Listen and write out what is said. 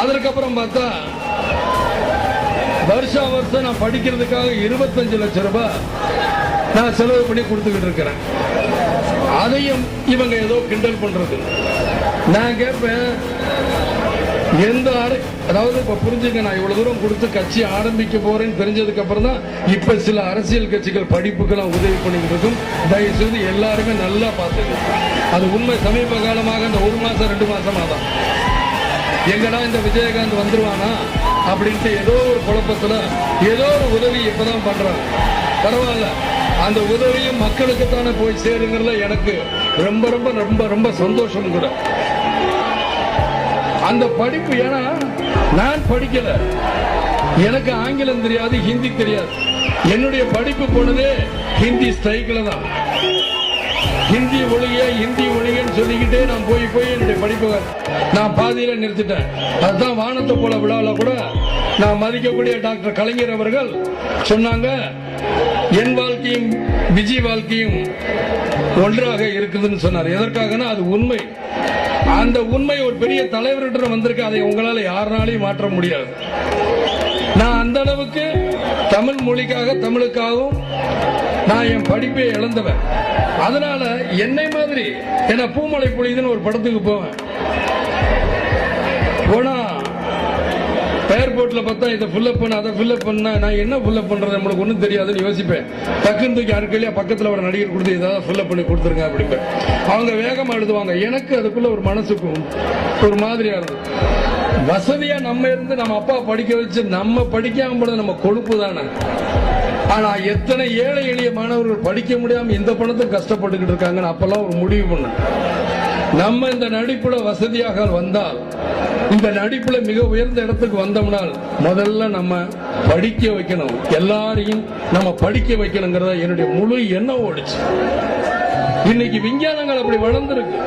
அதற்கப்புறம் பார்த்தா வருஷம் வருஷம் நான் படிக்கிறதுக்காக 25 லட்சம் ரூபாய் நான் செலவு பண்ணி கொடுத்துக்கிட்டு இருக்கிறேன். அதையும் இவங்க ஏதோ கிண்டல் பண்றது. நான் கேட்பேன், அதாவது இப்ப புரிஞ்சுங்க, நான் இவ்வளவு தூரம் கொடுத்து கட்சி ஆரம்பிக்க போறேன்னு தெரிஞ்சதுக்கு அப்புறம் தான் இப்ப சில அரசியல் கட்சிகள் படிப்புக்கெல்லாம் உதவி பண்ணிட்டு இருக்கும். தயவு செய்து எல்லாருமே நல்லா பார்த்துங்க. அது உண்மை. சமீப காலமாக இந்த 1 மாசம் 2 மாசமா தான் எங்கடா இந்த விஜயகாந்த் வந்துருவானா அப்படின்ட்டு ஏதோ ஒரு குழப்பத்துல ஏதோ ஒரு உதவி இப்பதான் பண்றாங்க. பரவாயில்ல, அந்த உதவியும் மக்களுக்குத்தானே போய் சேருங்கிறதுல எனக்கு ரொம்ப ரொம்ப ரொம்ப ரொம்ப சந்தோஷம் கூட. அந்த படிப்பு, ஏன்னா நான் படிக்கல, எனக்கு ஆங்கிலம் தெரியாது, ஹிந்தி தெரியாது. என்னுடைய படிப்பு போனதே ஹிந்தி ஸ்ட்ரைக்ல தான். ஹிந்தி ஒழிகன்னு சொல்லிக்கிட்டே நான் போய் என்னுடைய படிப்பு நான் பாதியில நிறுத்திட்டேன். அதுதான் வானத்தை போல விழாவில் கூட நான் மதிக்கக்கூடிய டாக்டர் கலைஞர் அவர்கள் சொன்னாங்க, என் வாழ்க்கையும் விஜய் வாழ்க்கையும் ஒன்றாக இருக்குதுன்னு சொன்னார். எதற்காகனா அது உண்மை. அந்த உண்மை ஒரு பெரிய தலைவர்கிட்ட வந்திருக்கு. அதை உங்களால யாருனாலையும் மாற்ற முடியாது. நான் அந்த அளவுக்கு தமிழ் மொழிக்காக, தமிழுக்காகவும் நான் என் படிப்பை இழந்தவன். அதனால என்னை மாதிரி என்ன பூமலை பொழிதுன்னு ஒரு படத்துக்கு போவேன். போனா ஏர்போர்ட்ல பார்த்தா இதை ஃபில்அப் பண்ண, அதை ஃபில்அப் பண்ண, நான் என்ன ஃபில்அப் பண்றது நம்மளுக்கு ஒன்றும் தெரியாதுன்னு யோசிப்பேன். டக்குன்னு தூக்கி யாருக்கையா பக்கத்தில் ஒரு நடிகர் கொடுத்து ஏதாவது ஃபில்அப் பண்ணி கொடுத்துருங்க அப்படிப்பேன். அவங்க வேகமா எழுதுவாங்க. எனக்கு அதுக்குள்ள ஒரு மனசுக்கும் ஒரு மாதிரியா இருந்தது. வசதியா நம்ம இருந்து நம்ம அப்பா படிக்க வச்சு நம்ம படிக்காம போனது நம்ம கொழுப்பு தானே. ஆனா எத்தனை ஏழை எளிய மாணவர்கள் படிக்க முடியாம இந்த பணத்தை கஷ்டப்பட்டுக்கிட்டு இருக்காங்கன்னு அப்பெல்லாம் ஒரு முடிவு பண்ண. நம்ம இந்த நடிப்புல வசதியாக வந்தால், இந்த நடிப்புல மிக உயர்ந்த இடத்துக்கு வந்தோம்னால் முதல்ல நம்ம படிக்க வைக்கணும். எல்லாரையும் நம்ம படிக்க வைக்கணுங்கிறத என்னுடைய முழு எண்ணம் ஓடிச்சு. இன்னைக்கு விஞ்ஞானங்கள் அப்படி வளர்ந்துருக்கு.